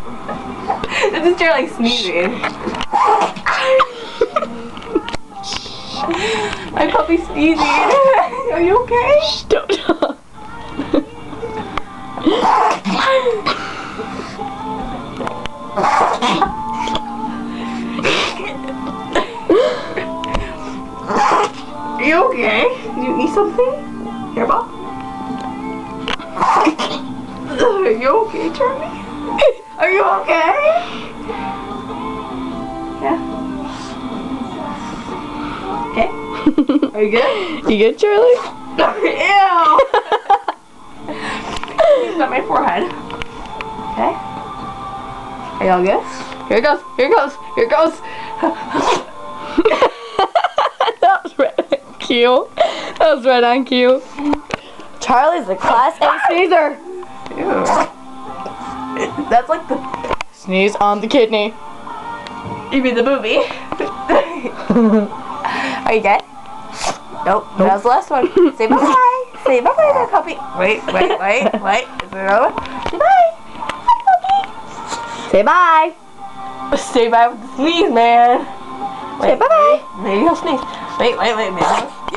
This is Charlie sneezing. My puppy's sneezing. Are you okay? Don't. Are you okay? Did you eat something? Here, Bob. Are you okay, Charlie? Are you okay? Yeah. Okay. Are you good? You good, Charlie? Ew! He's got my forehead. Okay. Are y'all good? Here it goes. Here it goes. Here it goes. That was right on cue. That was right on cue. Charlie's a class A sneezer. Ew. That's like the... Sneeze on the kidney. You mean the movie? Are you good? Nope. That was the last one. Say bye-bye. Say bye-bye, my puppy. Wait. Is there another one? Say bye. Bye, puppy. Say bye. Say bye with the sneeze, man. Say bye-bye. Maybe he'll sneeze. Wait. Maybe he'll...